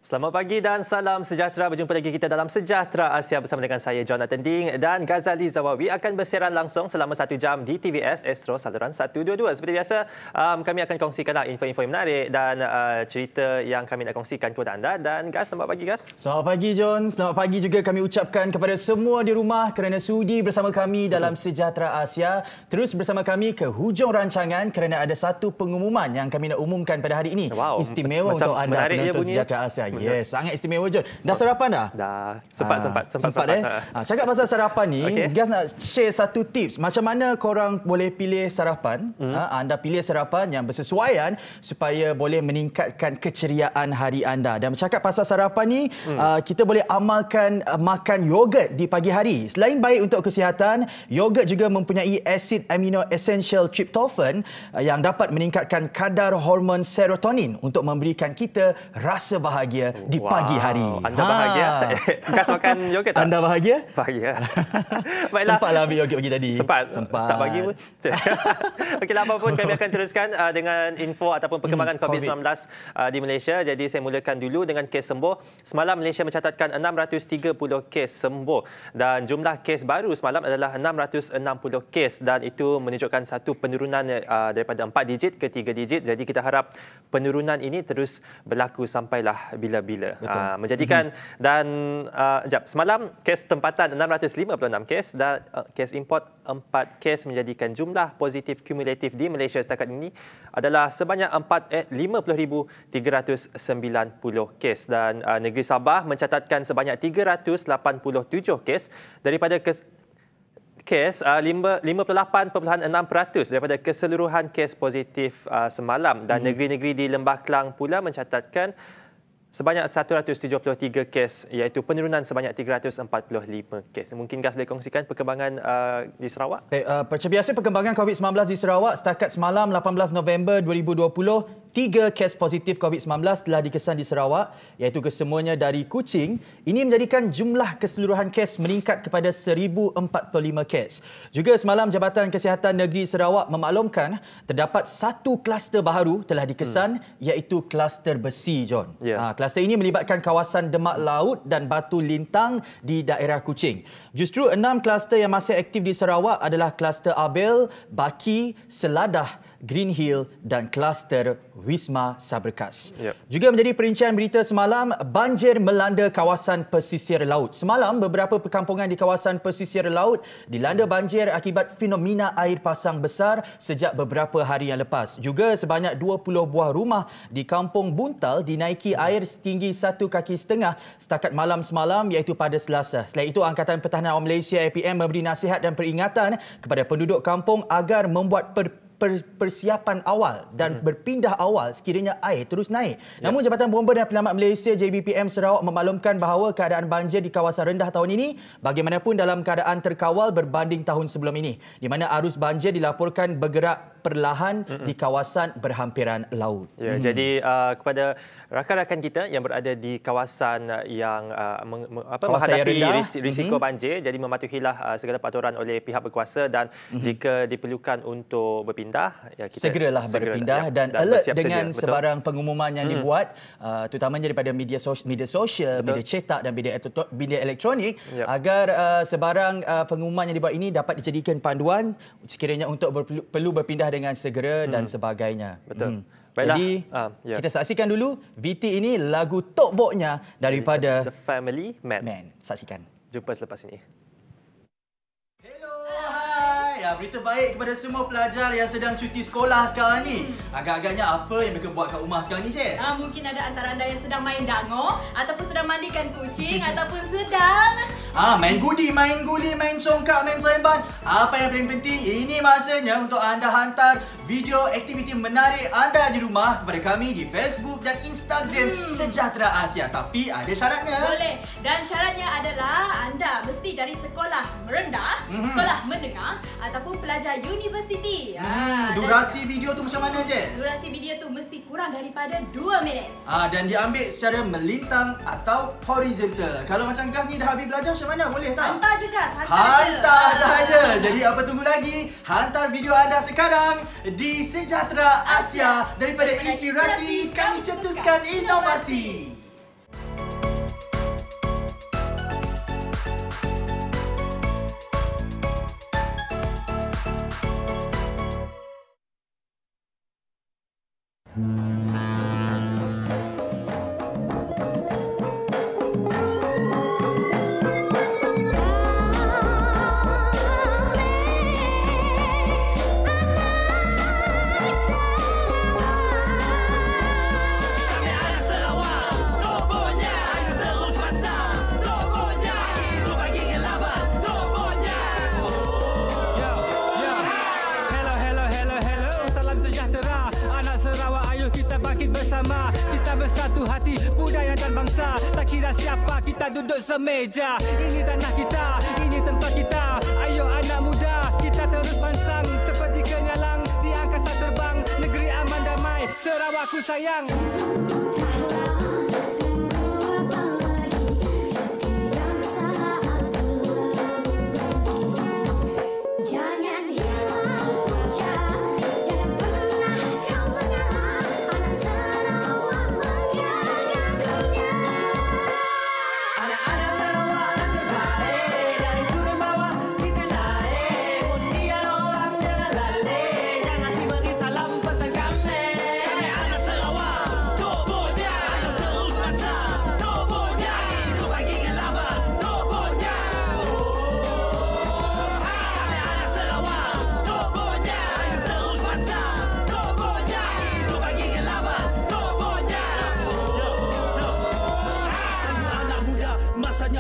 Selamat pagi dan salam sejahtera. Berjumpa lagi kita dalam Sejahtera Asia bersama dengan saya Jonathan Ding dan Ghazali Zawawi akan bersiaran langsung selama 1 jam di TVS Astro saluran 122. Seperti biasa, kami akan kongsikanlah info-info yang menarik dan cerita yang kami nak kongsikan kepada anda. Dan Gaz, selamat pagi Gaz. Selamat pagi John. Selamat pagi juga kami ucapkan kepada semua di rumah kerana sudi bersama kami dalam Sejahtera Asia. Terus bersama kami ke hujung rancangan kerana ada satu pengumuman yang kami nak umumkan pada hari ini. Wow, istimewa untuk anda penonton Sejahtera Asia. Yes, sangat istimewa John. Dah sarapan dah? Dah. Sempat. Cakap pasal sarapan ni, Okay. Gaz nak share satu tips. Macam mana korang boleh pilih sarapan? Anda pilih sarapan yang bersesuaian supaya boleh meningkatkan keceriaan hari anda. Dan bercakap pasal sarapan ni, kita boleh amalkan makan yogurt di pagi hari. Selain baik untuk kesihatan, yogurt juga mempunyai asid amino essential tryptophan yang dapat meningkatkan kadar hormon serotonin untuk memberikan kita rasa bahagia di pagi hari. Anda bahagia? Gas makan yogurt tak? Anda bahagia? Bahagia. Baiklah. Sempatlah ambil yogurt pagi tadi. Sempat. Tak bagi pun. Okeylah, apapun kami akan teruskan dengan info ataupun perkembangan COVID-19 di Malaysia. Jadi saya mulakan dulu dengan kes sembuh. Semalam Malaysia mencatatkan 630 kes sembuh dan jumlah kes baru semalam adalah 660 kes dan itu menunjukkan satu penurunan daripada 4 digit ke 3 digit. Jadi kita harap penurunan ini terus berlaku sampailah bila-bila. Menjadikan dan semalam kes tempatan 656 kes dan kes import 4 kes menjadikan jumlah positif kumulatif di Malaysia setakat ini adalah sebanyak 50,390 kes dan negeri Sabah mencatatkan sebanyak 387 kes daripada kes 58.6% daripada keseluruhan kes positif semalam dan negeri-negeri di Lembah Kelang pula mencatatkan sebanyak 173 kes iaitu penurunan sebanyak 345 kes. Mungkin Gas boleh kongsikan perkembangan di Sarawak? Macam biasa perkembangan COVID-19 di Sarawak setakat semalam 18 November 2020, 3 kes positif COVID-19 telah dikesan di Sarawak iaitu kesemuanya dari Kuching. Ini menjadikan jumlah keseluruhan kes meningkat kepada 1,045 kes. Juga semalam Jabatan Kesihatan Negeri Sarawak memaklumkan terdapat satu kluster baru telah dikesan iaitu kluster besi, John. Kluster ini melibatkan kawasan Demak Laut dan Batu Lintang di daerah Kuching. Justru 6 kluster yang masih aktif di Sarawak adalah kluster Abel, Baki, Seladah, Green Hill dan kluster Wisma Saberkas. Juga menjadi perincian berita semalam, banjir melanda kawasan pesisir laut. Semalam, beberapa perkampungan di kawasan pesisir laut dilanda banjir akibat fenomena air pasang besar sejak beberapa hari yang lepas. Juga sebanyak 20 buah rumah di Kampung Buntal dinaiki air setinggi 1,5 kaki setakat malam semalam iaitu pada Selasa. Selain itu, Angkatan Pertahanan Awam Malaysia APM memberi nasihat dan peringatan kepada penduduk kampung agar membuat persiapan awal dan berpindah awal sekiranya air terus naik. Namun Jabatan Bomba dan Penyelamat Malaysia JBPM Sarawak memaklumkan bahawa keadaan banjir di kawasan rendah tahun ini bagaimanapun dalam keadaan terkawal berbanding tahun sebelum ini, di mana arus banjir dilaporkan bergerak perlahan di kawasan berhampiran laut. Jadi kepada rakan-rakan kita yang berada di kawasan yang menghadapi risiko banjir, jadi mematuhilah segala peraturan oleh pihak berkuasa dan jika diperlukan untuk berpindah, kita segeralah berpindah dan alert dengan sebarang pengumuman yang dibuat, terutamanya daripada media sosial, media cetak dan media elektronik, agar sebarang pengumuman yang dibuat ini dapat dijadikan panduan sekiranya untuk perlu berpindah dengan segera dan sebagainya. Betul. Baiklah. Jadi kita saksikan dulu VT ini lagu Tokboknya daripada The Family Man. Saksikan. Jumpa selepas ini. Berita baik kepada semua pelajar yang sedang cuti sekolah sekarang ni. Agak-agaknya apa yang mereka buat kat rumah sekarang ni, Jess? Mungkin ada antara anda yang sedang main dango ataupun sedang mandikan kucing ataupun sedang main guli, main congkak, main seremban. Apa yang paling penting, ini masanya untuk anda hantar video aktiviti menarik anda di rumah kepada kami di Facebook dan Instagram Sejahtera Asia. Tapi ada syaratnya. Boleh. Dan syaratnya adalah anda mesti dari sekolah rendah, sekolah menengah ataupun pelajar universiti. Durasi video tu macam mana, Jess? Durasi video tu mesti kurang daripada 2 minit. Dan diambil secara melintang atau horizontal. Kalau macam Gas ni dah habis belajar macam mana? Boleh tak? Hantar je, Gas. Hantar saja. Jadi apa tunggu lagi? Hantar video anda sekarang di Sejahtera Asia. Daripada inspirasi, kami cetuskan inovasi. kita bersatu hati, budaya dan bangsa. Tak kira siapa, kita duduk semeja. Ini tanah kita, ini tempat kita. Ayo anak muda, kita terus bansang seperti kenyalang di angkasa terbang. Negeri aman damai, Sarawakku sayang.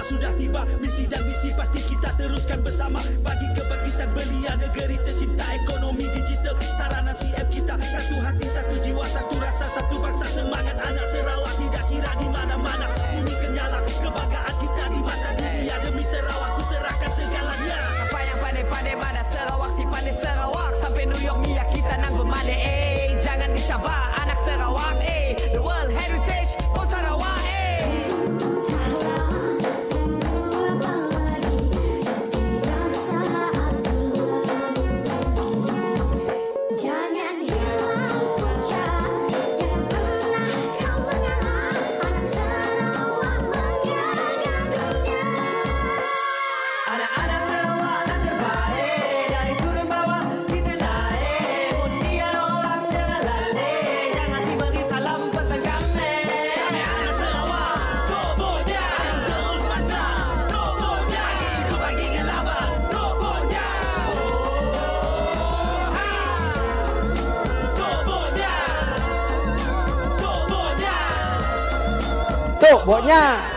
Sudah tiba misi dan visi pasti kita teruskan bersama bagi kebangkitan belia negeri tercinta ekonomi digital saranan CM kita satu hati satu jiwa satu rasa satu bangsa semangat anak Sarawak tidak kira di mana-mana bumi kenyala kebanggaan kita di mata dunia demi Sarawak ku serahkan segalanya Apa yang pandai-pandai mana Sarawak si pandai Sarawak sampai New York Mia kita nang bermandai jangan dicabar anak Sarawak the world heritage for Sarawak Tok botnya.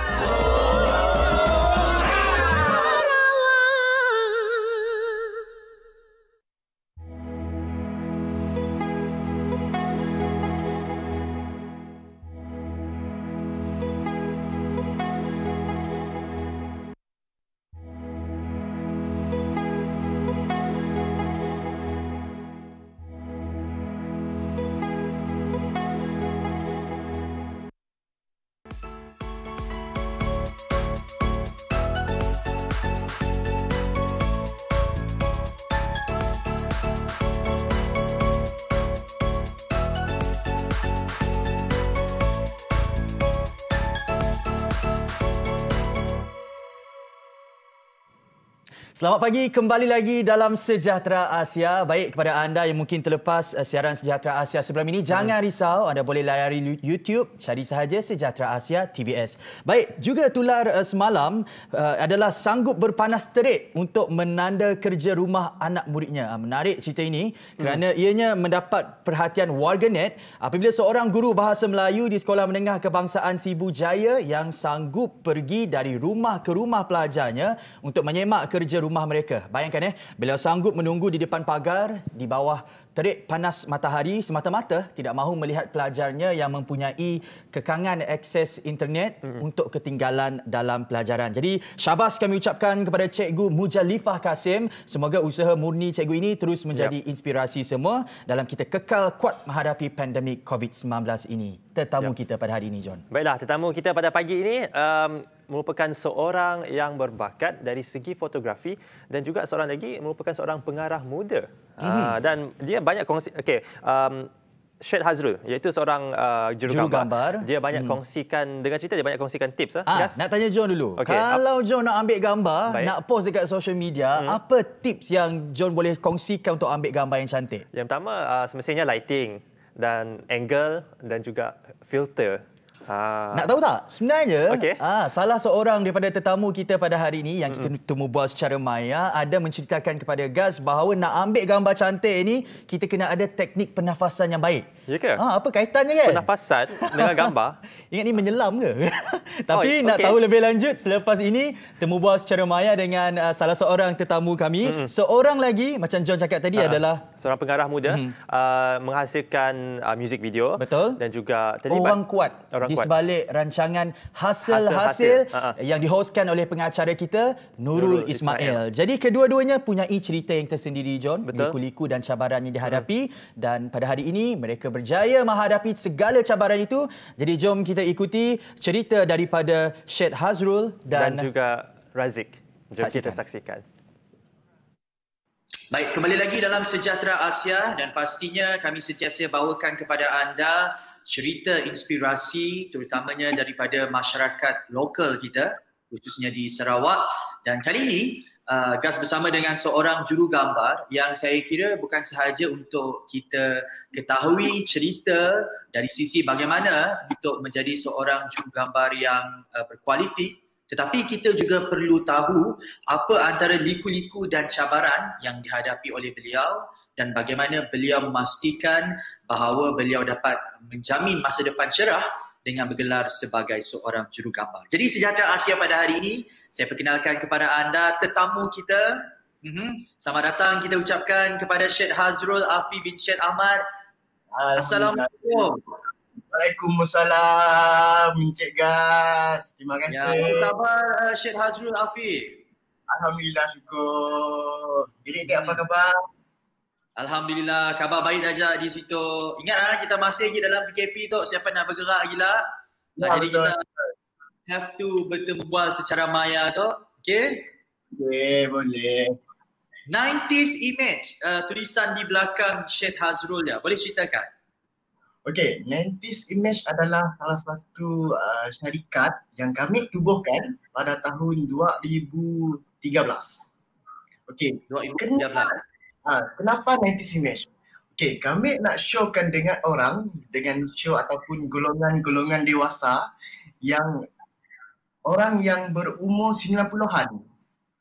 Selamat pagi, kembali lagi dalam Sejahtera Asia. Baik, kepada anda yang mungkin terlepas siaran Sejahtera Asia sebelum ini, jangan risau, anda boleh layari YouTube, cari sahaja Sejahtera Asia TVS. Baik, juga tular semalam adalah sanggup berpanas terik untuk menanda kerja rumah anak muridnya. Menarik cerita ini kerana ianya mendapat perhatian warganet apabila seorang guru bahasa Melayu di Sekolah Menengah Kebangsaan Sibu Jaya yang sanggup pergi dari rumah ke rumah pelajarnya untuk menyemak kerja rumah mereka. Bayangkan beliau sanggup menunggu di depan pagar di bawah terik panas matahari semata-mata tidak mahu melihat pelajarnya yang mempunyai kekangan akses internet untuk ketinggalan dalam pelajaran. Jadi syabas kami ucapkan kepada Cikgu Mujalifah Kasim. Semoga usaha murni cikgu ini terus menjadi inspirasi semua dalam kita kekal kuat menghadapi pandemik COVID-19 ini. Tetamu kita pada hari ini, John. Baiklah, tetamu kita pada pagi ini merupakan seorang yang berbakat dari segi fotografi dan juga seorang lagi merupakan seorang pengarah muda. Dan dia banyak kongsi Syed Hazrul iaitu seorang jurugambar. Dia banyak kongsikan dengan cerita dia banyak kongsikan tips Nak tanya John dulu. Okay. Kalau John nak ambil gambar, nak post dekat social media, apa tips yang John boleh kongsikan untuk ambil gambar yang cantik? Yang pertama semestinya lighting dan angle dan juga filter. Nak tahu tak? Sebenarnya salah seorang daripada tetamu kita pada hari ini yang kita temu bual secara maya ada menceritakan kepada Gaz bahawa nak ambil gambar cantik ni kita kena ada teknik pernafasan yang baik. Ya ke? Apa kaitannya kan? Pernafasan dengan gambar? Ingat ni menyelam ke? Tapi nak tahu lebih lanjut selepas ini temu bual secara maya dengan salah seorang tetamu kami. Seorang lagi macam John cakap tadi adalah seorang pengarah muda menghasilkan music video. Betul. Dan juga orang kuat di sebalik rancangan hasil-hasil yang dihostkan oleh pengacara kita Nurul Ismail. Jadi kedua-duanya punyai cerita yang tersendiri, John. Liku-liku dan cabaran yang dihadapi dan pada hari ini mereka berjaya menghadapi segala cabaran itu. Jadi jom kita ikuti cerita daripada Syed Hazrul dan juga Razik. Jom kita saksikan. Baik, kembali lagi dalam Sejahtera Asia dan pastinya kami sentiasa bawakan kepada anda cerita inspirasi terutamanya daripada masyarakat lokal kita khususnya di Sarawak. Dan kali ini Gaz bersama dengan seorang jurugambar yang saya kira bukan sahaja untuk kita ketahui cerita dari sisi bagaimana untuk menjadi seorang jurugambar yang berkualiti, tetapi kita juga perlu tahu apa antara liku-liku dan cabaran yang dihadapi oleh beliau dan bagaimana beliau memastikan bahawa beliau dapat menjamin masa depan cerah dengan bergelar sebagai seorang jurugambar. Jadi Sejahtera Asia pada hari ini, saya perkenalkan kepada anda tetamu kita. Selamat datang kita ucapkan kepada Syed Hazrul Afi bin Syed Ahmad. Assalamualaikum. Waalaikumsalam, Encik Gaz. Terima kasih. Apa khabar Syed Hazrul Afi? Alhamdulillah, syukur. Jadi apa khabar? Alhamdulillah, khabar baik aja di situ. Ingat kita masih lagi dalam PKP tu, siapa nak bergerak gila. Jadi betul. Kita have to bertemu bual secara maya tu. Okay? Okay, boleh. 90s image, tulisan di belakang Syed Hazrul ya. Boleh ceritakan? Okey, 90s Image adalah salah satu syarikat yang kami tubuhkan pada tahun 2013. Okey, 2013. Kenapa 90s Image? Okey, kami nak showkan dengan orang dengan show ataupun golongan-golongan dewasa yang orang yang berumur 90-an.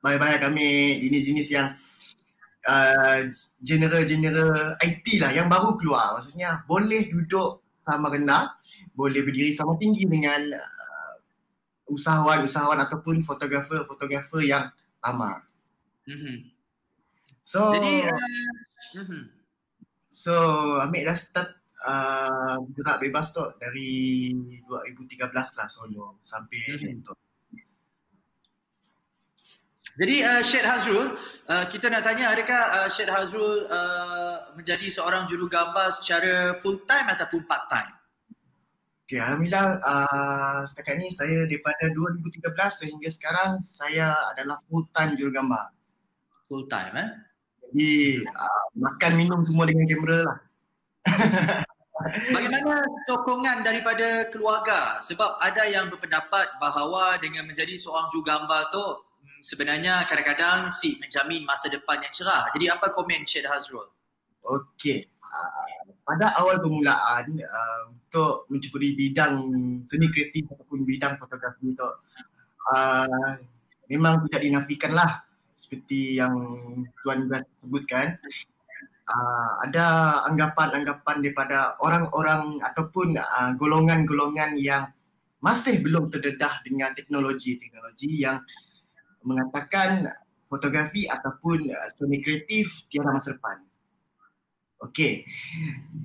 Banyak-banyak kami jenis-jenis yang genre IT lah yang baru keluar. Maksudnya boleh duduk sama rendah, boleh berdiri sama tinggi dengan usahawan ataupun fotografer yang lama. So Amir dah start gerak bebas tu dari 2013 lah solo sampai tu. Jadi Syed Hazrul, kita nak tanya adakah Syed Hazrul menjadi seorang jurugambar secara full time ataupun part time? Okay, Alhamdulillah setakat ni saya daripada 2013 sehingga sekarang saya adalah full time jurugambar. Full time Jadi makan minum semua dengan kamera lah. Bagaimana sokongan daripada keluarga? Sebab ada yang berpendapat bahawa dengan menjadi seorang jurugambar tu sebenarnya kadang-kadang menjamin masa depan yang cerah. Jadi apa komen Syed Hazrul? Okey. Pada awal permulaan untuk mencukuri bidang seni kreatif ataupun bidang fotografi itu memang tidak dinafikanlah seperti yang Tuan Gaz sebutkan. Ada anggapan-anggapan daripada orang-orang ataupun golongan-golongan yang masih belum terdedah dengan teknologi yang mengatakan fotografi ataupun seni kreatif tiada masa depan. Okey.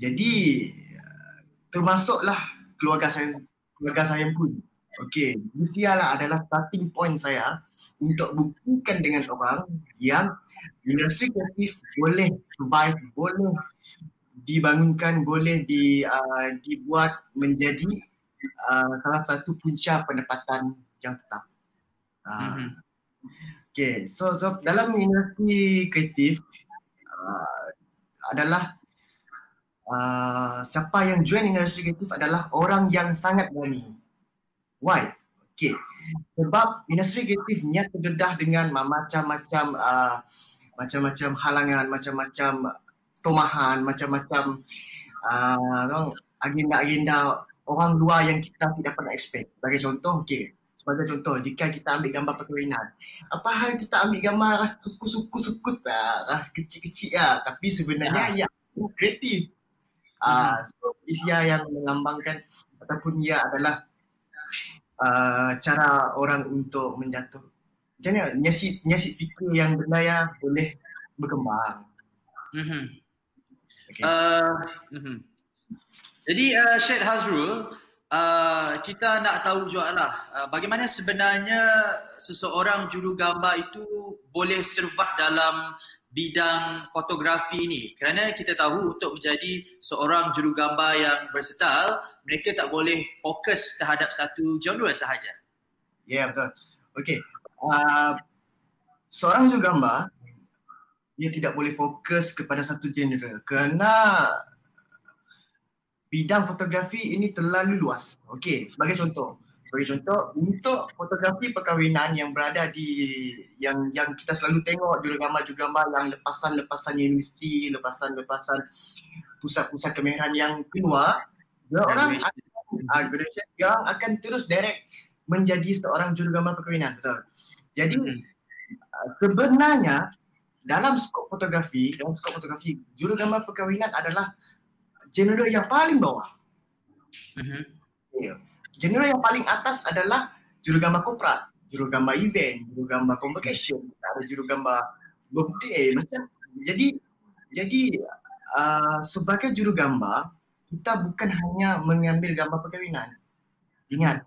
Jadi termasuklah keluarga saya pun. Okey, usialah adalah starting point saya untuk buktikan dengan orang yang industri kreatif boleh survive, boleh dibangunkan, boleh dibuat menjadi salah satu punca pendapatan yang tetap. Okay, so dalam industri kreatif adalah siapa yang join industri kreatif adalah orang yang sangat berani. Why? Okay, sebab industri kreatifnya terdedah dengan macam-macam halangan, macam-macam tomahan, macam-macam agenda-agenda orang luar yang kita tidak pernah expect. Sebagai contoh, sebagai contoh, jika kita ambil gambar perkahwinan, apa hal kita ambil gambar ras suku-suku ras kecil-kecil tapi sebenarnya kreatif. So ia yang melambangkan ataupun ia adalah cara orang untuk menjatuh. Macam mana nyasit fikir yang bernaya boleh berkembang. Jadi Syed Hazrul, kita nak tahu juga lah bagaimana sebenarnya seseorang jurugambar itu boleh survive dalam bidang fotografi ini. Kerana kita tahu untuk menjadi seorang jurugambar yang versatile, mereka tak boleh fokus terhadap satu genre sahaja. Ya, betul. Okey. Seorang jurugambar dia tidak boleh fokus kepada satu genre kerana bidang fotografi ini terlalu luas. Okey, sebagai contoh, untuk fotografi perkahwinan yang berada di yang kita selalu tengok jurugambar-jurugambar yang lepasan universiti, lepasan pusat-pusat kemahiran yang keluar, orang akan terus direct menjadi seorang jurugambar perkahwinan, betul. Jadi sebenarnya dalam skop fotografi, jurugambar perkahwinan adalah genre yang paling bawah. Genre yang paling atas adalah jurugambar korporat, jurugambar event, jurugambar convocation, ada jurugambar birthday macam. Jadi sebagai jurugambar, kita bukan hanya mengambil gambar perkahwinan. Ingat,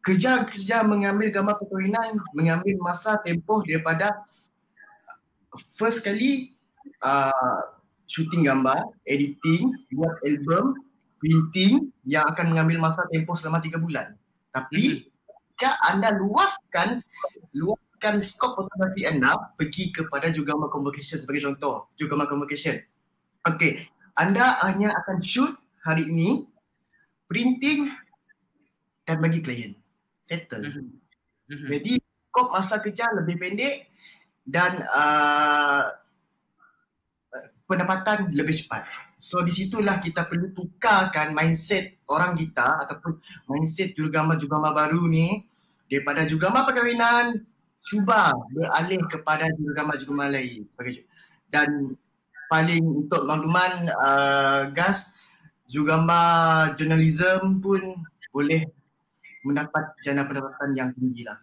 kerja mengambil gambar perkahwinan mengambil masa tempoh daripada first kali shooting gambar, editing, buat album, printing yang akan mengambil masa tempoh selama 3 bulan. Tapi jika anda luaskan skop fotografi anda pergi kepada jurugambar convocation sebagai contoh, jurugambar convocation. Okey, anda hanya akan shoot hari ini, printing dan bagi klien. Settle. Jadi skop masa kerja lebih pendek dan pendapatan lebih cepat. So di situlah kita perlu tukarkan mindset orang kita ataupun mindset jurugambar baru ni daripada jurugambar perkahwinan cuba beralih kepada jurugambar lain. Dan paling untuk makluman Gas, jurugambar journalism pun boleh mendapat jana pendapatan yang tinggi lah.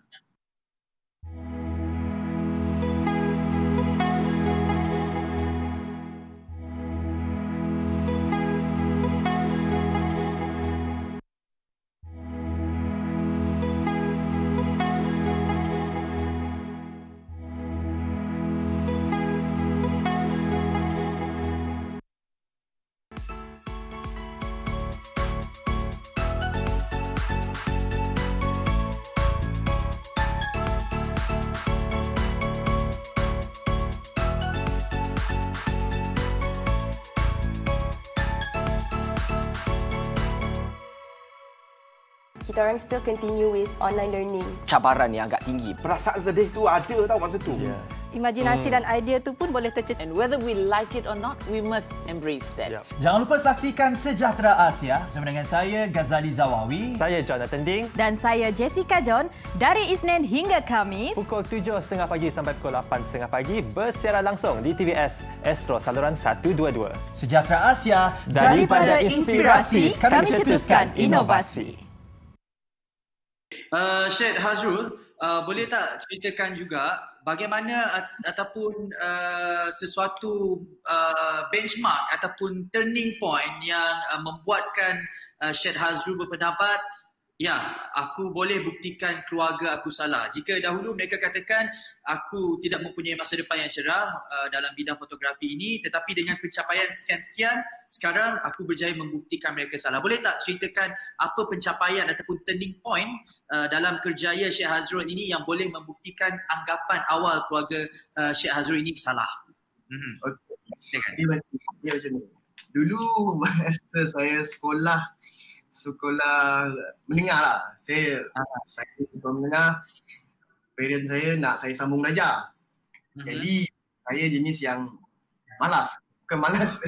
Kita orang still continue with online learning. Cabaran yang agak tinggi. Perasaan sedih tu ada tau masa tu. Yeah. Imajinasi dan idea tu pun boleh tercetus. And whether we like it or not, we must embrace that. Yep. Jangan lupa saksikan Sejahtera Asia bersama dengan saya Ghazali Zawawi, saya Jonathan Ding dan saya Jessica John dari Isnin hingga Khamis pukul 7.30 pagi sampai pukul 8.30 pagi bersiaran langsung di TVS Astro saluran 122. Sejahtera Asia, daripada inspirasi kami cetuskan inovasi. Syed Hazrul, boleh tak ceritakan juga bagaimana ataupun sesuatu benchmark ataupun turning point yang membuatkan Syed Hazrul berpendapat, ya, aku boleh buktikan keluarga aku salah. Jika dahulu mereka katakan aku tidak mempunyai masa depan yang cerah dalam bidang fotografi ini, tetapi dengan pencapaian sekian-sekian, sekarang aku berjaya membuktikan mereka salah. Boleh tak ceritakan apa pencapaian ataupun turning point dalam kerjaya Syed Hazrul ini yang boleh membuktikan anggapan awal keluarga Syed Hazrul ini salah? Dia macam ni. Dulu masa saya sekolah menengah lah. Saya sekolah menengah, parent saya nak saya sambung belajar. Jadi saya jenis yang malas. bukan malas.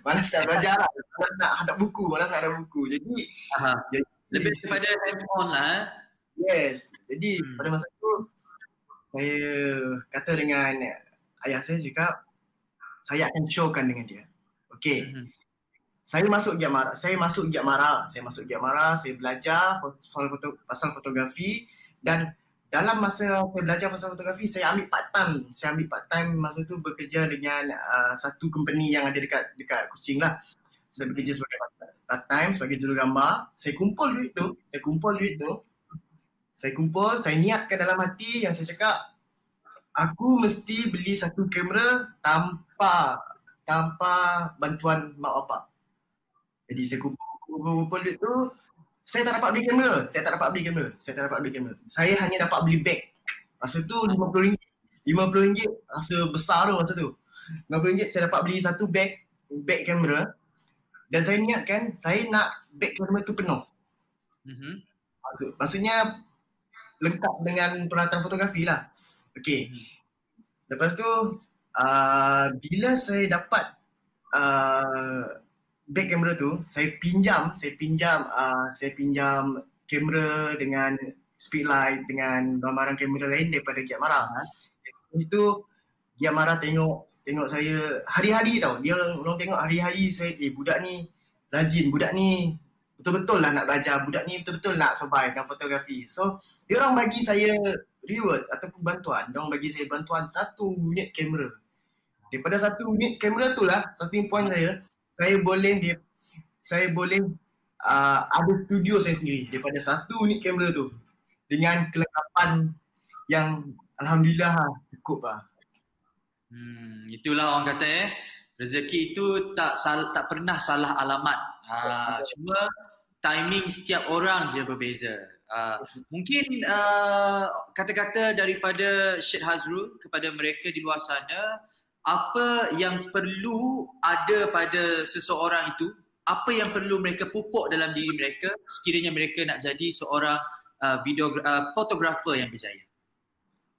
Malas nak belajar lah. Malas nak hadap buku. Jadi lebih kepada hands-on lah. Yes. Jadi pada masa tu saya kata dengan ayah saya cakap, saya akan showkan dengan dia. Okey. Saya masuk Giat Mara. Saya belajar pasal fotografi, dan dalam masa saya belajar pasal fotografi, saya ambil part time masa tu bekerja dengan satu company yang ada dekat Kuching lah. Saya bekerja sebagai part time sebagai jurugambar. Saya kumpul duit tu. Saya niatkan dalam hati yang saya cakap, aku mesti beli satu kamera tanpa bantuan mak bapak. Jadi saya kumpul duit tu. Saya tak dapat beli kamera. Saya hanya dapat beli beg. Masa tu RM50. RM50 rasa besar tu masa tu. RM50 saya dapat beli satu beg kamera. Dan saya niatkan saya nak beg kamera tu penuh. Maksudnya lengkap dengan peralatan fotografi lah. Okey. Lepas tu bila saya dapat beg kamera tu, saya pinjam kamera dengan speedlight dengan barang-barang kamera lain daripada Giat Mara. Itu Giat Mara tengok saya hari-hari tau. Dia orang tengok hari-hari saya, budak ni rajin, budak ni betul-betul lah nak belajar, budak ni betul-betul nak survive dalam fotografi. So, dia orang bagi saya reward ataupun bantuan. Dia orang bagi saya bantuan 1 unit kamera. Daripada 1 unit kamera tu lah, starting point saya boleh ada studio saya sendiri daripada 1 unit kamera tu, dengan kelengkapan yang alhamdulillah cukup lah. Itulah orang kata rezeki itu tak pernah salah alamat. Cuma timing setiap orang je berbeza. Mungkin kata-kata daripada Syed Hazrul kepada mereka di luar sana, apa yang perlu ada pada seseorang itu, apa yang perlu mereka pupuk dalam diri mereka sekiranya mereka nak jadi seorang fotografer yang berjaya?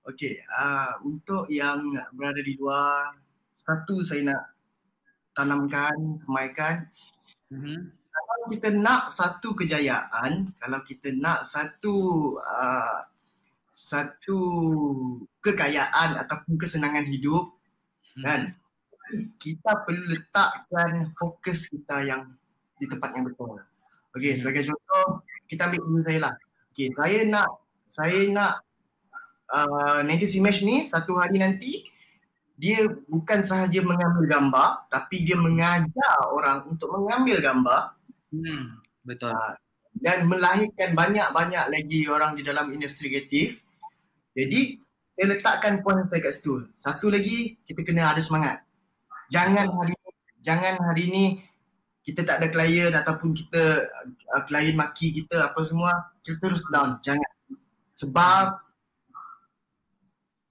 Okey, untuk yang berada di luar, satu saya nak tanamkan, semaikan, kalau kita nak satu kejayaan, kalau kita nak satu kekayaan ataupun kesenangan hidup, dan kita perlu letakkan fokus kita yang di tempat yang betul. Okey, sebagai contoh, kita ambil diri saya lah. Okey, saya nak Nantis Image ni satu hari nanti dia bukan sahaja mengambil gambar, tapi dia mengajar orang untuk mengambil gambar. Betul. Dan melahirkan banyak-banyak lagi orang di dalam industri kreatif. Jadi saya letakkan poin saya kat situ. Satu lagi, kita kena ada semangat. Jangan hari ni kita tak ada klien ataupun kita klien maki kita apa semua, kita terus down. Jangan. Sebab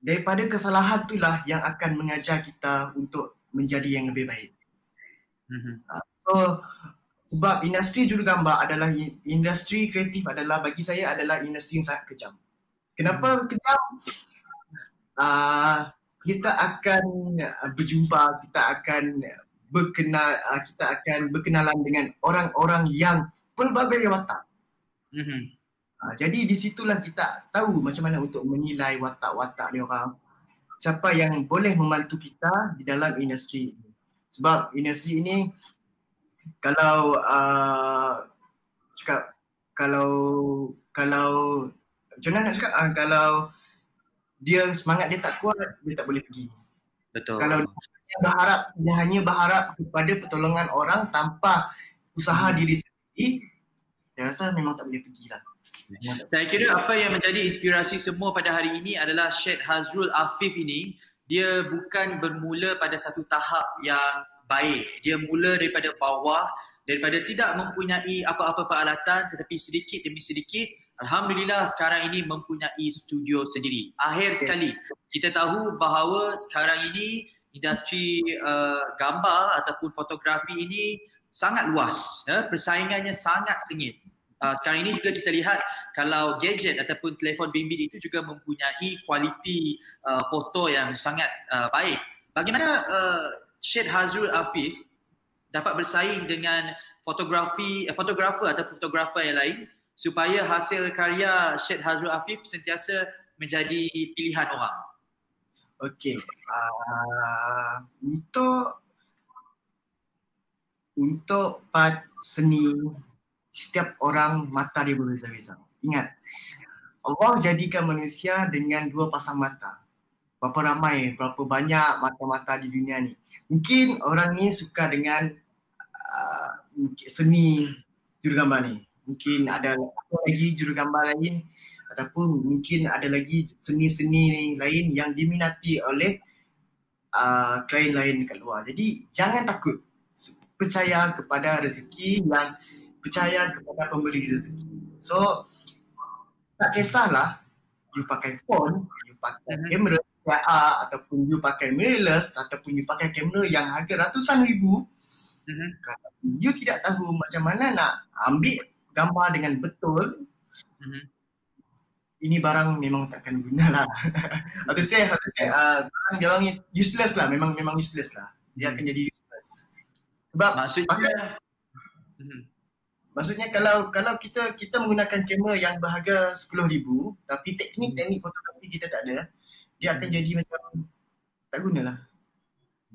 daripada kesalahan itulah yang akan mengajar kita untuk menjadi yang lebih baik. So, sebab industri jurugambar adalah industri kreatif adalah bagi saya adalah industri yang sangat kejam. Kenapa kejam? Kita akan berjumpa, kita akan berkenalan dengan orang-orang yang pelbagai watak. Jadi di situlah kita tahu macam mana untuk menilai watak-watak ni orang. Siapa yang boleh membantu kita di dalam industri ini. Sebab industri ini kalau macam mana nak cakap, kalau dia semangat dia tak kuat, dia tak boleh pergi. Betul. Kalau dia hanya berharap kepada pertolongan orang tanpa usaha diri sendiri, saya rasa memang tak boleh pergi lah. Saya kira apa yang menjadi inspirasi semua pada hari ini adalah Syed Hazrul Afif ini, dia bukan bermula pada satu tahap yang baik. Dia mula daripada bawah, daripada tidak mempunyai apa-apa peralatan, tetapi sedikit demi sedikit, alhamdulillah sekarang ini mempunyai studio sendiri. Akhir sekali, kita tahu bahawa sekarang ini industri gambar ataupun fotografi ini sangat luas. Persaingannya sangat sengit. Sekarang ini juga kita lihat kalau gadget ataupun telefon bimbit itu juga mempunyai kualiti foto yang sangat baik. Bagaimana Syed Hazrul Afif dapat bersaing dengan fotografer atau fotografer yang lain supaya hasil karya Syed Hazrul Afif sentiasa menjadi pilihan orang? Okey, untuk part seni, setiap orang mata dia berbeza-beza. Ingat, Allah jadikan manusia dengan dua pasang mata. Berapa ramai, berapa banyak mata-mata di dunia ni. Mungkin orang ni suka dengan seni jurugambar ni. Mungkin ada lagi jurugambar lain ataupun mungkin ada lagi seni-seni lain yang diminati oleh klien lain dekat luar. Jadi jangan takut. Percaya kepada rezeki yang percaya kepada pemberi rezeki. So tak kisahlah you pakai phone, you pakai kamera ataupun you pakai mirrorless ataupun you pakai kamera yang harga ratusan ribu. Kalau you tidak tahu macam mana nak ambil gambar dengan betul, ini barang memang takkan guna lah. Atau saya barang ni useless lah, memang useless lah. Dia akan jadi useless. Sebab maksudnya kalau kita menggunakan kamera yang berharga 10,000 tapi teknik fotografi kita tak ada, dia akan jadi macam tak gunalah.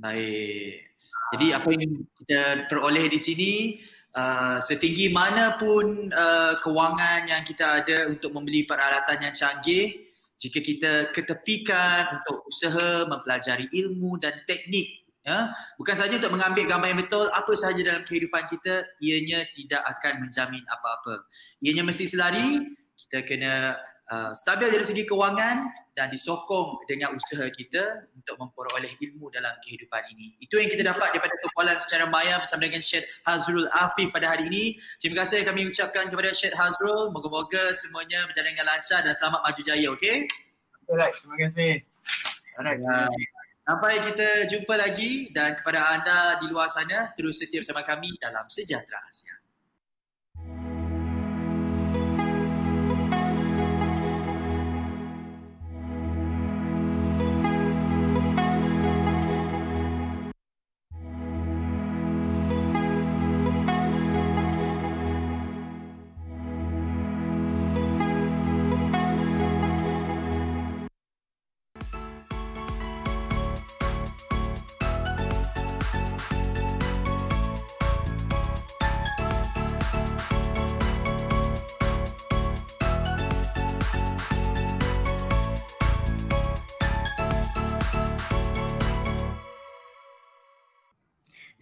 Baik. Jadi apa yang kita peroleh di sini, setinggi mana pun kewangan yang kita ada untuk membeli peralatan yang canggih, jika kita ketepikan untuk usaha mempelajari ilmu dan teknik, bukan sahaja untuk mengambil gambar yang betul, apa sahaja dalam kehidupan kita, ianya tidak akan menjamin apa-apa. Ianya mesti selari, kita kena stabil dari segi kewangan dan disokong dengan usaha kita untuk memperoleh ilmu dalam kehidupan ini. Itu yang kita dapat daripada perbualan secara maya bersama dengan Syed Hazrul Afif pada hari ini. Terima kasih kami ucapkan kepada Syed Hazrul. Moga-moga semuanya berjalan dengan lancar dan selamat maju jaya, okey? Alright, terima kasih. Alright. Sampai kita jumpa lagi dan kepada anda di luar sana, terus setia bersama kami dalam Sejahtera Asia.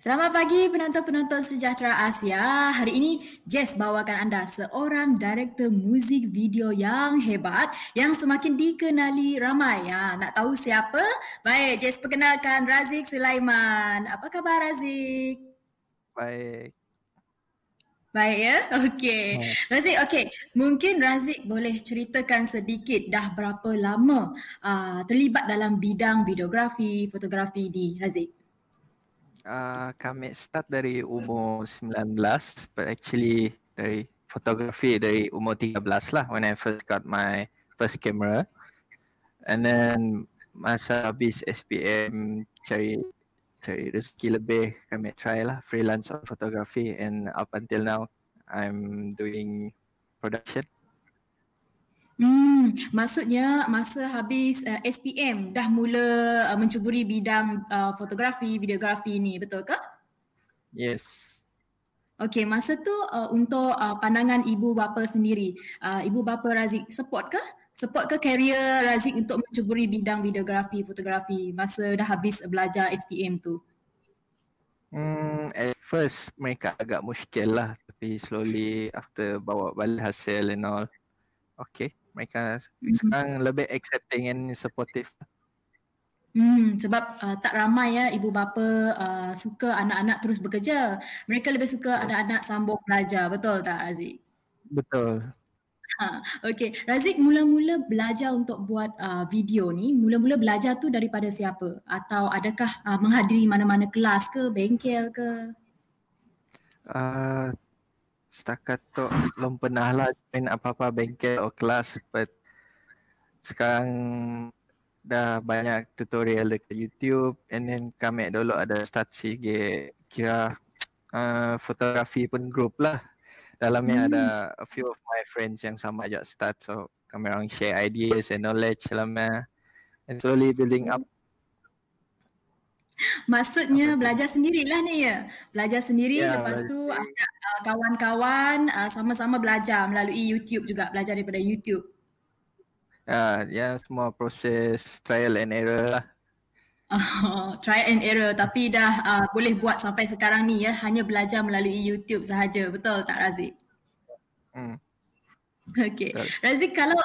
Selamat pagi penonton-penonton Sejahtera Asia. Hari ini Jess bawakan anda seorang director muzik video yang hebat yang semakin dikenali ramai. Nak tahu siapa? Baik, Jess perkenalkan Razik Sulaiman. Apa khabar Razik? Baik. Baik ya? Okey. Razik, okey. Mungkin Razik boleh ceritakan sedikit dah berapa lama terlibat dalam bidang videografi, fotografi di Razik? Kami start dari umur 19, but actually dari fotografi dari umur 13 lah when I first got my first camera. And then masa habis SPM cari rezeki lebih, kami try lah freelance on photography, and up until now I'm doing production. Maksudnya masa habis SPM dah mula mencuburi bidang fotografi, videografi ni, betul ke? Yes. Okey, masa tu untuk pandangan ibu bapa sendiri, ibu bapa Razik support ke? Support ke career Razik untuk mencuburi bidang videografi, fotografi masa dah habis belajar SPM tu? At first mereka agak muskil lah, tapi slowly after bawa balik hasil and all, okay. Mereka sekarang lebih accepting and supportive. Sebab tak ramai ya ibu bapa suka anak-anak terus bekerja. Mereka lebih suka anak-anak sambung belajar. Betul tak Razik? Betul. Okey, Razik mula-mula belajar untuk buat video ni, mula-mula belajar tu daripada siapa? Atau adakah menghadiri mana-mana kelas ke, bengkel ke? Setakat tu belum pernah lah join apa-apa bengkel atau kelas, but sekarang dah banyak tutorial dekat YouTube, and then kami dulu ada start sikit kira fotografi pun group lah. Dalamnya ada a few of my friends yang sama aja start, so kami orang share ideas and knowledge dalamnya, and slowly building up. Maksudnya belajar sendirilah ni ya. Belajar sendiri, Ya, lepas belajar tu ajak kawan-kawan sama-sama belajar melalui YouTube juga, belajar daripada YouTube. Ya semua proses trial and error lah. Try and error, tapi dah boleh buat sampai sekarang ni ya, hanya belajar melalui YouTube sahaja. Betul tak Razik? Okey. Razik, kalau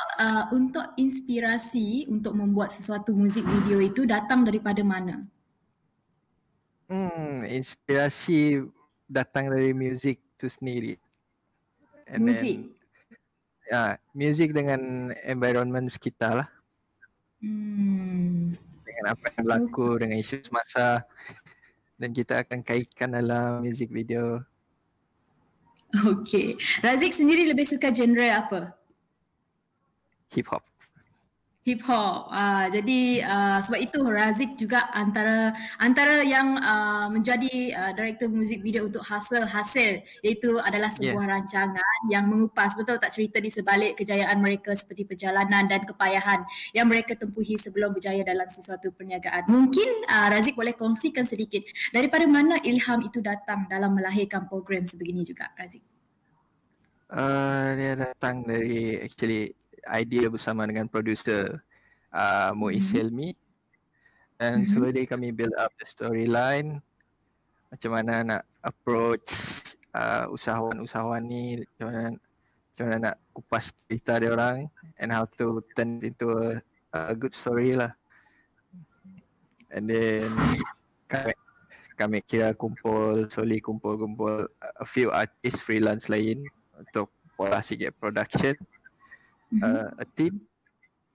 untuk inspirasi untuk membuat sesuatu muzik video itu datang daripada mana? Inspirasi datang dari muzik tu sendiri. And Muzik? Muzik dengan environment sekitar lah. Dengan apa yang berlaku, dengan isu semasa, dan kita akan kaitkan dalam muzik video. Okey. Razik sendiri lebih suka genre apa? Hip hop. Hip hop. Jadi sebab itu Razik juga antara yang menjadi director muzik video untuk hasil iaitu adalah sebuah rancangan yang mengupas betul tak cerita di sebalik kejayaan mereka seperti perjalanan dan kepayahan yang mereka tempuhi sebelum berjaya dalam sesuatu perniagaan. Mungkin Razik boleh kongsikan sedikit daripada mana ilham itu datang dalam melahirkan program sebegini juga, Razik? Dia datang dari actually idea bersama dengan producer Muiz Helmi, dan slowly kami build up the storyline, macam mana nak approach usahawan-usahawan ni, macam mana nak kupas cerita dia orang, and how to turn it into a good story lah. And then kami kira slowly kumpul a few artist freelance lain untuk pola sikit production. A team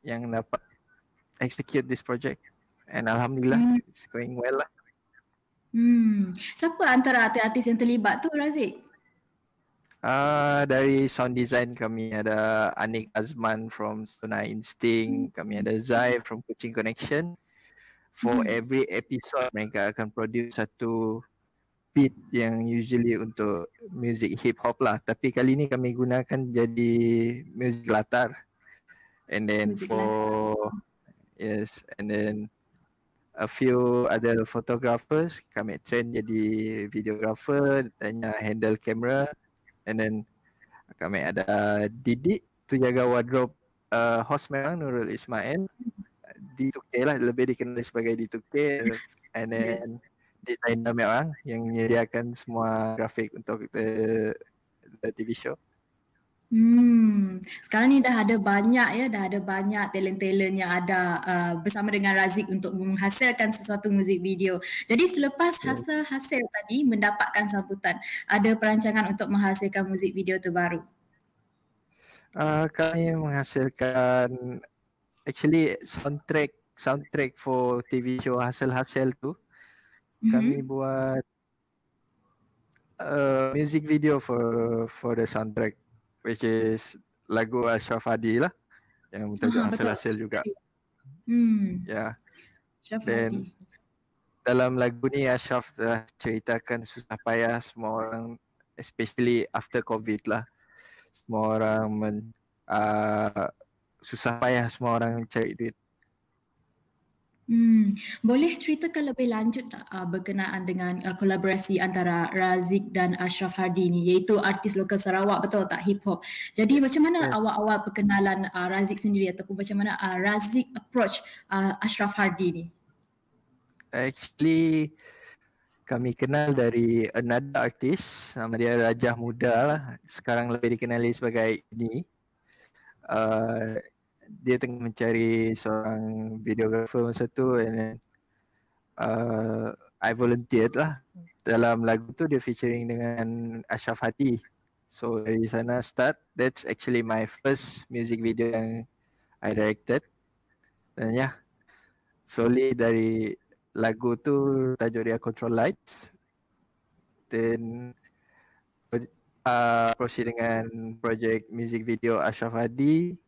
yang dapat execute this project, and alhamdulillah it's going well lah. Siapa antara artis yang terlibat tu, Razik? Dari sound design kami ada Anik Azman from Sona Instinct, kami ada Zai from Kuching Connection. For every episode mereka akan produce satu beat yang usually untuk music hip hop lah, tapi kali ni kami gunakan jadi music latar. And then and then a few other photographers kami train jadi videographer dan handle camera. And then kami ada Didi tu jaga wardrobe, host memang Nurul Ismail, D2K lah, lebih dikenal sebagai D2K. And then designer memang yang menyediakan semua grafik untuk the TV show. Sekarang ni dah ada banyak talent-talent yang ada bersama dengan Razik untuk menghasilkan sesuatu muzik video. Jadi selepas hasil tadi mendapatkan sambutan, ada perancangan untuk menghasilkan muzik video terbaru? Kami menghasilkan actually soundtrack for TV show hasil-hasil tu. Kami buat music video for the soundtrack, which is lagu Ashraf Hadi lah, yang tajuk hasil-hasil juga. Dan dalam lagu ni Ashraf dah ceritakan susah payah semua orang, especially after COVID lah. Semua orang susah payah semua orang cari duit. Boleh ceritakan lebih lanjut tak berkenaan dengan kolaborasi antara Razik dan Ashraf Hadi ni, iaitu artis lokal Sarawak, betul tak, hip hop. Jadi macam mana awal-awal perkenalan Razik sendiri, ataupun macam mana Razik approach Ashraf Hadi ni? Actually kami kenal dari another artist, nama dia Rajah Muda lah, sekarang lebih dikenali sebagai ini. Dia tengah mencari seorang videographer masa tu, and then I volunteered lah. Dalam lagu tu dia featuring dengan Ashraf Hadi. So dari sana start, that's actually my first music video yang I directed. Dan slowly dari lagu tu tajuk dia Control Lights. Then proceed dengan project music video Ashraf Hadi,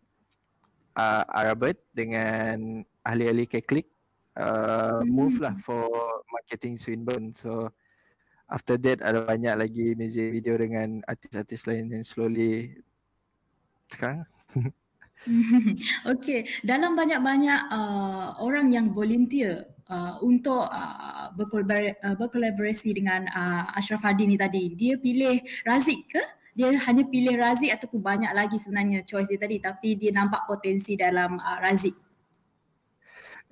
Arabet dengan ahli-ahli keklik move lah for marketing Swinburne. So after that ada banyak lagi music video dengan artis-artis lain yang slowly sekarang. Okey, dalam banyak-banyak orang yang volunteer untuk berkolaborasi dengan Ashraf Hadi ni tadi, dia pilih Razik ke? Dia hanya pilih Razik ataupun banyak lagi sebenarnya choice dia tadi, tapi dia nampak potensi dalam Razik?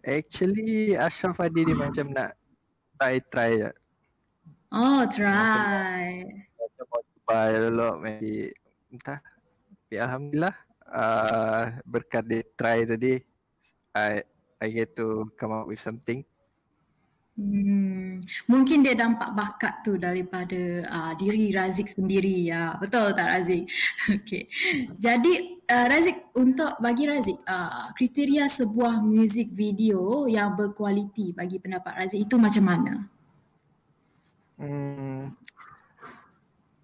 Actually Ashraf Hadi ni macam nak try je. Oh, try. Macam buy a lot maybe entah. Tapi alhamdulillah berkat dia try tadi I get to come up with something. Mungkin dia nampak bakat tu daripada diri Razik sendiri, ya. Betul tak Razik? Okey. Jadi Razik, untuk bagi Razik, kriteria sebuah music video yang berkualiti bagi pendapat Razik itu macam mana?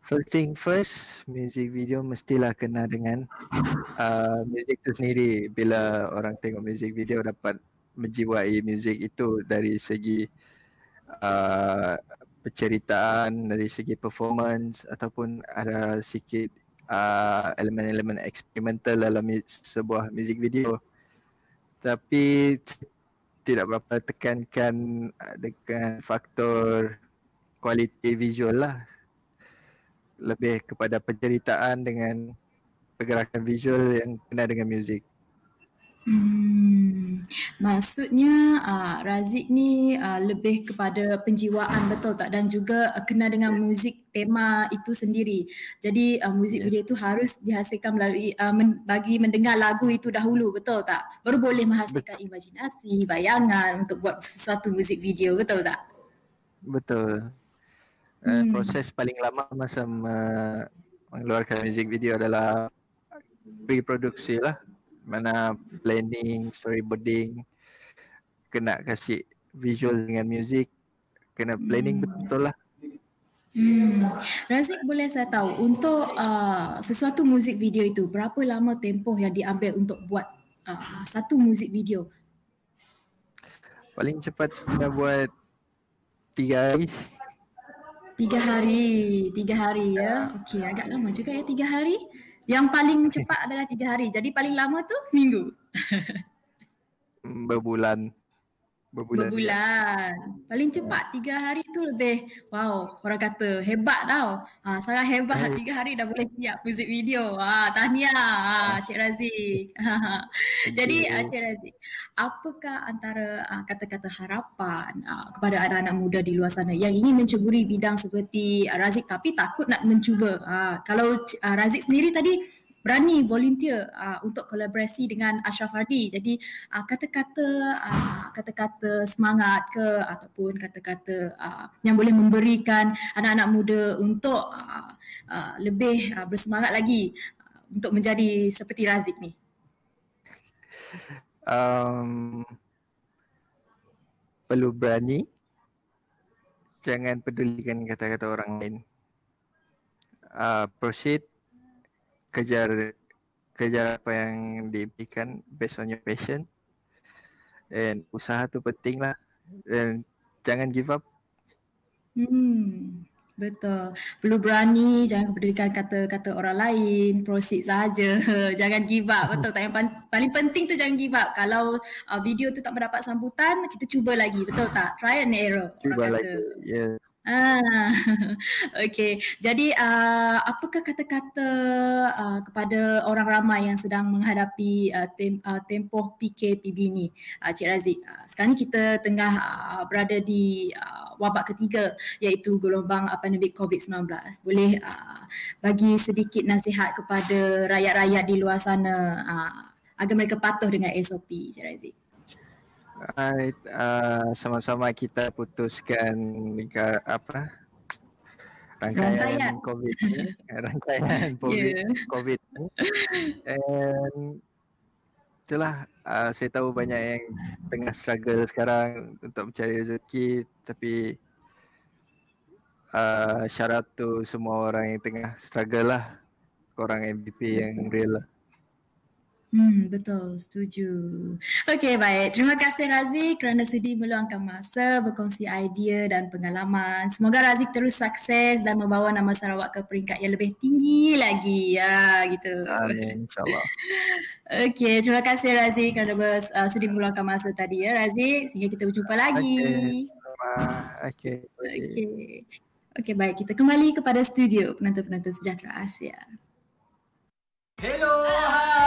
First thing first, music video mestilah kena dengan music tu sendiri. Bila orang tengok music video dapat menjiwai music itu dari segi penceritaan, dari segi performance ataupun ada sikit elemen-elemen eksperimental dalam sebuah music video. Tapi tidak berapa tekankan dengan faktor kualiti visual lah. Lebih kepada penceritaan dengan pergerakan visual yang kena dengan muzik. Maksudnya Razik ni lebih kepada penjiwaan, betul tak? Dan juga kena dengan muzik tema itu sendiri. Jadi muzik video itu harus dihasilkan melalui bagi mendengar lagu itu dahulu, betul tak? Baru boleh menghasilkan imajinasi, bayangan untuk buat sesuatu muzik video, betul tak? Betul. Proses paling lama masa mengeluarkan music video adalah pre-produksi lah. Mana planning, storyboarding, kena kasih visual dengan music, kena planning betul lah. Razik, boleh saya tahu untuk sesuatu muzik video itu berapa lama tempoh yang diambil untuk buat satu muzik video? Paling cepat saya buat 3 hari. 3 hari ya. Okey, agak lama juga ya 3 hari. Yang paling cepat adalah 3 hari. Jadi paling lama tu seminggu. Berbulan. Paling cepat 3 hari tu lebih, wow, orang kata hebat tau. Sangat hebat, 3 hari dah boleh siap muzik video. Tahniah Cik Razik. Jadi Cik Razik, apakah antara kata-kata harapan kepada anak-anak muda di luar sana yang ingin menceburi bidang seperti Razik tapi takut nak mencuba? Kalau Razik sendiri tadi berani volunteer untuk kolaborasi dengan Ashraf Hadi. Jadi kata-kata semangat ke ataupun kata-kata yang boleh memberikan anak-anak muda untuk lebih bersemangat lagi untuk menjadi seperti Razik ni. Perlu berani. Jangan pedulikan kata-kata orang lain. Proceed. Kejar apa yang diimpikan based on your passion, and usaha tu penting lah, dan jangan give up. Betul. Perlu berani, jangan pedulikan kata-kata orang lain, proceed saja. Jangan give up, betul tak? Yang paling penting tu jangan give up. Kalau video tu tak mendapat sambutan, kita cuba lagi, betul tak? Try and error. Cuba lagi, yes. Okey. Jadi apakah kata-kata kepada orang ramai yang sedang menghadapi tempoh PKPB ni, Cik Razik? Sekarang ni kita tengah berada di wabak ketiga, iaitu gelombang pandemik COVID-19. Boleh bagi sedikit nasihat kepada rakyat-rakyat di luar sana agar mereka patuh dengan SOP, Cik Razik? Alright, sama-sama kita putuskan rangkaian COVID ni, rangkaian COVID ni. And itulah, saya tahu banyak yang tengah struggle sekarang untuk mencari rezeki, tapi syarat tu semua orang yang tengah struggle lah, korang MVP yang real lah. Betul, setuju. Okey, baik. Terima kasih Razik kerana sudi meluangkan masa berkongsi idea dan pengalaman. Semoga Razik terus sukses dan membawa nama Sarawak ke peringkat yang lebih tinggi lagi. Ya, gitu. Amin, insyaAllah. Okey, terima kasih Razik kerana sudi meluangkan masa tadi ya Razik. Sehingga kita berjumpa lagi. Okey. Okey, baik. Kita kembali kepada studio penonton-penonton Sejahtera Asia. Hello, hai.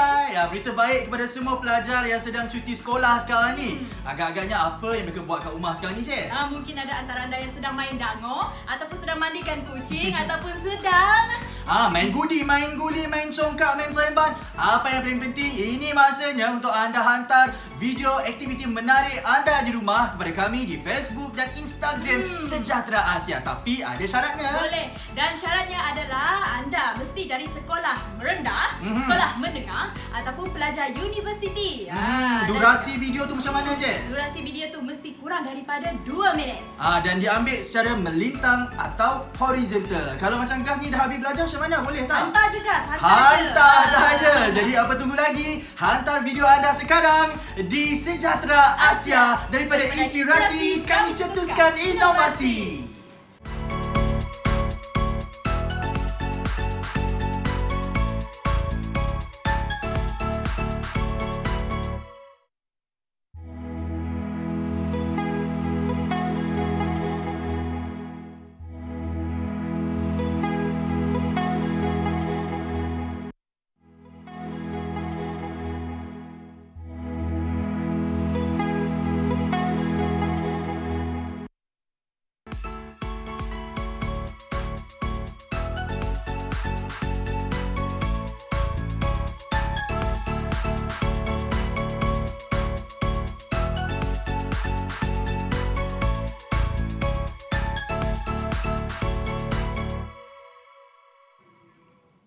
Berita baik kepada semua pelajar yang sedang cuti sekolah sekarang ni. Agak-agaknya apa yang mereka buat kat rumah sekarang ni, Jess? Mungkin ada antara anda yang sedang main dango, ataupun sedang mandikan kucing, ataupun sedang... main guli, main congkak, main seremban. Apa yang paling penting, ini masanya untuk anda hantar video aktiviti menarik anda di rumah kepada kami di Facebook dan Instagram Sejahtera Asia. Tapi ada syaratnya. Boleh. Dan syaratnya adalah anda mesti dari sekolah rendah, sekolah menengah ataupun pelajar universiti. Durasi video tu macam mana, Jess? Durasi video tu mesti kurang daripada 2 minit. Dan diambil secara melintang atau horizontal. Kalau macam Gas ni dah habis belajar macam mana? Boleh tak? Hantar je Gas, hantar sahaja. Jadi apa tunggu lagi? Hantar video anda sekarang di Sejahtera Asia. Daripada inspirasi, kami cetuskan inovasi.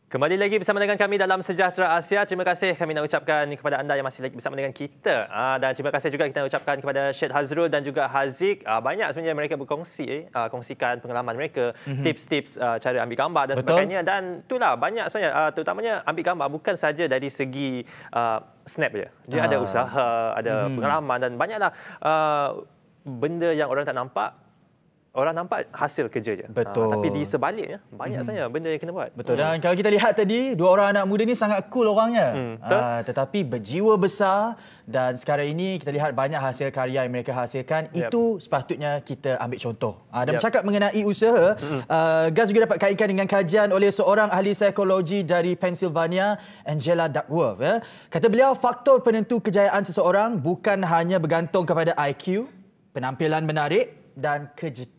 Kembali lagi bersama dengan kami dalam Sejahtera Asia. Terima kasih kami nak ucapkan kepada anda yang masih lagi bersama dengan kita. Dan terima kasih juga kita nak ucapkan kepada Syed Hazrul dan juga Haziq. Banyak sebenarnya mereka kongsikan pengalaman mereka, tips-tips cara ambil gambar dan sebagainya. Dan itulah banyak sebenarnya, terutamanya ambil gambar bukan saja dari segi snap je. Dia ada usaha, ada pengalaman dan banyaklah benda yang orang tak nampak. Orang nampak hasil kerja je. Betul. Tapi di sebaliknya, banyak sebenarnya benda yang kena buat. Betul. Dan kalau kita lihat tadi, dua orang anak muda ni sangat cool orangnya. Tetapi berjiwa besar dan sekarang ini kita lihat banyak hasil karya yang mereka hasilkan. Itu sepatutnya kita ambil contoh. Dan bercakap mengenai usaha, Gaz juga dapat kaitkan dengan kajian oleh seorang ahli psikologi dari Pennsylvania, Angela Duckworth. Kata beliau, faktor penentu kejayaan seseorang bukan hanya bergantung kepada IQ, penampilan menarik, dan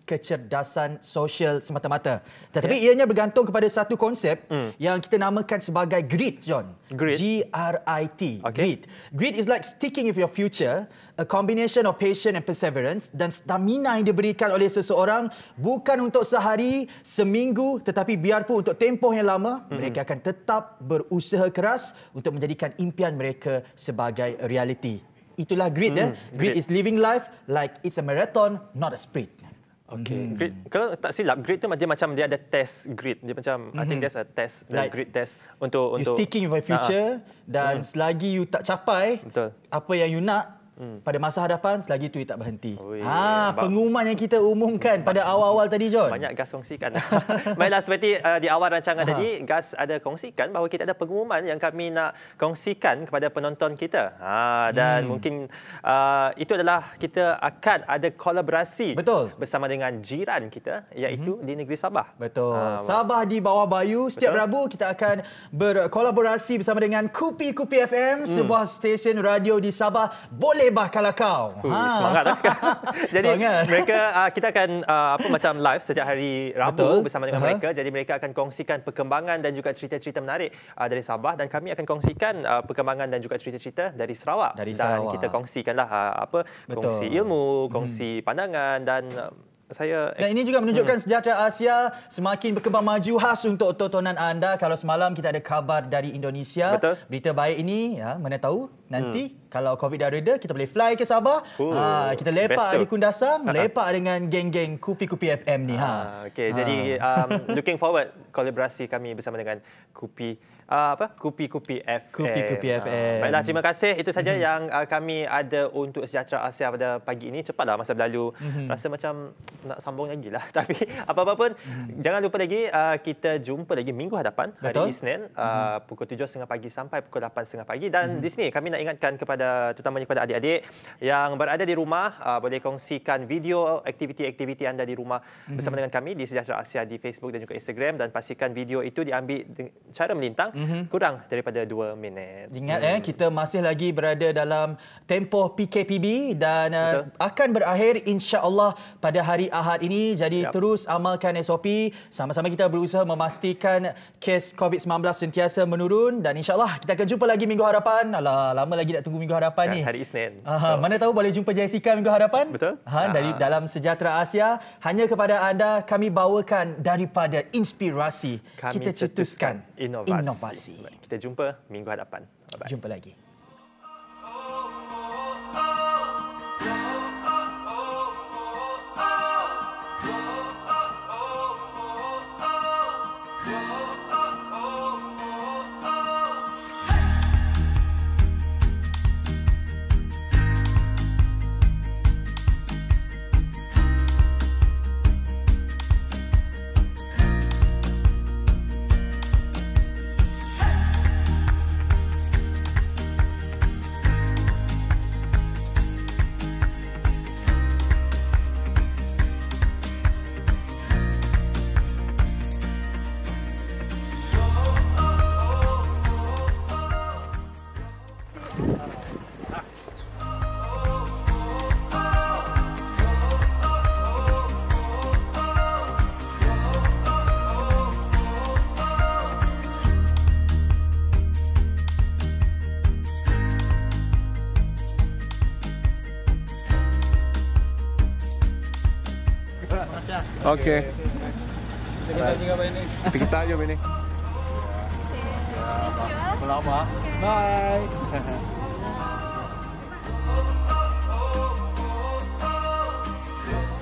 kecerdasan sosial semata-mata. Tetapi ianya bergantung kepada satu konsep yang kita namakan sebagai grit, John. Grit. G-R-I-T. Grit. Grit is like sticking with your future, a combination of patience and perseverance, dan stamina yang diberikan oleh seseorang bukan untuk sehari, seminggu, tetapi biarpun untuk tempoh yang lama, mereka akan tetap berusaha keras untuk menjadikan impian mereka sebagai realiti. Itulah grit. Grit is living life like it's a marathon, not a sprint. Okey. Grit, kalau tak silap, grit tu dia macam dia ada test grit. Dia macam I think there's a test, like, grit test untuk you sticking with your future dan selagi you tak capai apa yang you nak pada masa hadapan, selagi itu you tak berhenti. Pengumuman yang kita umumkan pada awal-awal tadi, John. Banyak Gas kongsikan. Baiklah, seperti di awal rancangan tadi, Gas ada kongsikan bahawa kita ada pengumuman yang kami nak kongsikan kepada penonton kita. Dan mungkin itu adalah kita akan ada kolaborasi bersama dengan jiran kita, iaitu di negeri Sabah. Betul. Sabah di bawah Bayu. Setiap Rabu kita akan berkolaborasi bersama dengan Kupi FM, sebuah stesen radio di Sabah. Boleh bah kalau kau. Semangat. Jadi mereka kita akan macam live setiap hari Rabu bersama dengan mereka. Jadi mereka akan kongsikan perkembangan dan juga cerita-cerita menarik dari Sabah, dan kami akan kongsikan perkembangan dan juga cerita-cerita dari Sarawak. Dan kita kongsikanlah kongsi ilmu, kongsi pandangan dan Dan ini juga menunjukkan Sejahtera Asia semakin berkembang maju, khas untuk tontonan anda. Kalau semalam kita ada kabar dari Indonesia. Betul. Berita baik ini, mana tahu nanti kalau COVID dah reda, kita boleh fly ke Sabah. Kita lepak di Kundasang, lepak dengan geng-geng Kupi-Kupi FM ni. Jadi looking forward kolaborasi kami bersama dengan Kupi-Kupi FM. Kupi-Kupi FM. Baiklah, terima kasih. Itu saja yang kami ada untuk Sejahtera Asia pada pagi ini. Cepatlah masa berlalu. Rasa macam nak sambung lagi lah. Tapi apa-apa pun, jangan lupa lagi kita jumpa lagi minggu hadapan, hari Isnin, pukul 7.30 pagi sampai pukul 8.30 pagi. Dan di sini kami nak ingatkan terutamanya kepada adik-adik yang berada di rumah, boleh kongsikan video aktiviti-aktiviti anda di rumah bersama dengan kami di Sejahtera Asia di Facebook dan juga Instagram, dan pastikan video itu diambil cara melintang kurang daripada 2 minit. Ingat kita masih lagi berada dalam tempoh PKPB dan akan berakhir insya-Allah pada hari Ahad ini. Jadi terus amalkan SOP, sama-sama kita berusaha memastikan kes COVID-19 sentiasa menurun, dan insya-Allah kita akan jumpa lagi minggu hadapan. Alah, lama lagi nak tunggu minggu hadapan ni. Hari Isnin. Mana tahu boleh jumpa Jessica minggu hadapan. Betul. Dari dalam Sejahtera Asia, hanya kepada anda kami bawakan daripada inspirasi. Kita cetuskan inovasi. Kita jumpa minggu hadapan. Bye-bye. Jumpa lagi. Okey. Kita jom ini. Lama. Bye.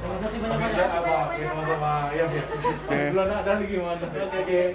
Terima kasih banyak-banyak. Sama-sama. Ya. Belum nak ada lagi mana. Okey.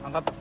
Angkat.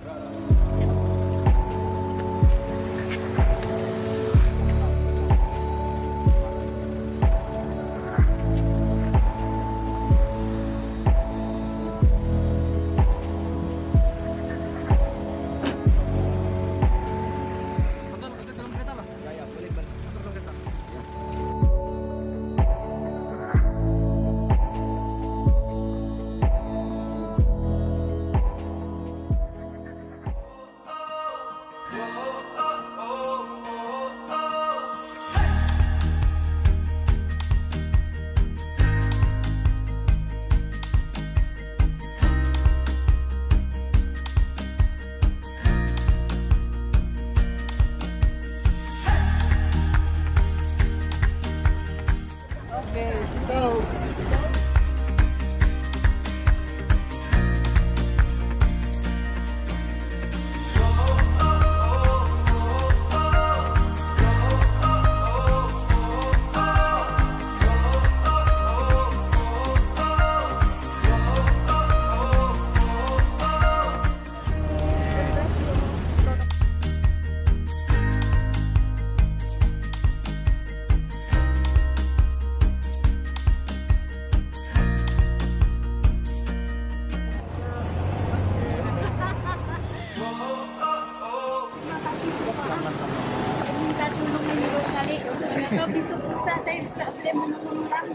Kalau besok lusa saya tak boleh menolong orang.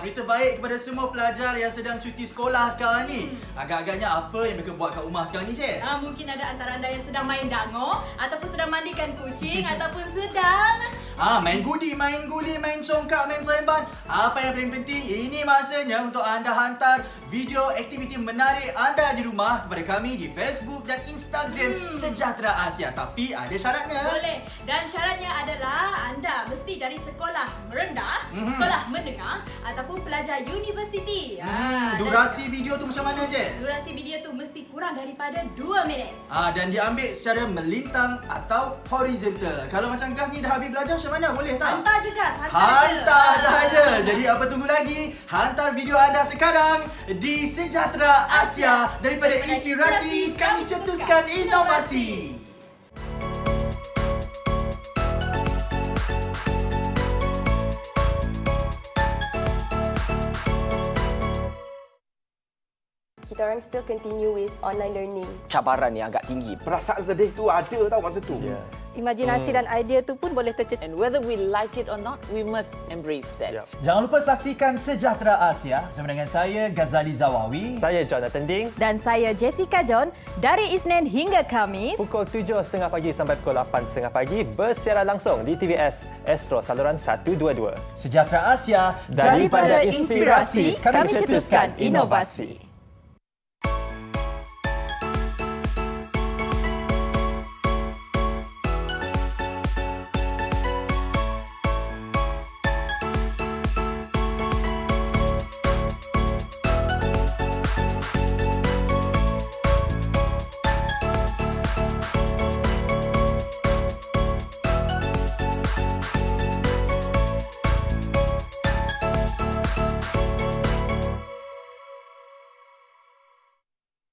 berita baik kepada semua pelajar yang sedang cuti sekolah sekarang ni. Agak-agaknya apa yang mereka buat kat rumah sekarang ni, Jess? Mungkin ada antara anda yang sedang main dango, ataupun sedang mandikan kucing, ataupun sedang main guli, main congkak, main seremban. Apa yang paling penting, ini masanya untuk anda hantar video aktiviti menarik anda di rumah kepada kami di Facebook dan Instagram Sejahtera Asia. Tapi ada syaratnya. Boleh. Dan syaratnya adalah anda mesti dari sekolah rendah, sekolah menengah ataupun pelajar universiti. Durasi video tu macam mana, Jess? Durasi video tu mesti kurang daripada 2 minit. Dan diambil secara melintang atau horizontal. Kalau macam Gas ni dah habis belajar macam mana? Boleh tak? Hantar je, Gas. Hantar sahaja. Jadi apa tunggu lagi? Hantar video anda sekarang di Sejahtera Asia. Daripada inspirasi, kami cetuskan inovasi. Kita orang still continue with online learning. Cabaran yang agak tinggi. Perasaan sedih tu ada tau masa tu. Imajinasi dan idea tu pun boleh tercetus. And whether we like it or not, we must embrace that. Jangan lupa saksikan Sejahtera Asia bersama dengan saya Ghazali Zawawi, saya Jonathan Ding dan saya Jessica John dari Isnin hingga Khamis pukul 7.30 pagi sampai pukul 8.30 pagi bersiaran langsung di TVS Astro saluran 122. Sejahtera Asia, daripada inspirasi kami cetuskan inovasi.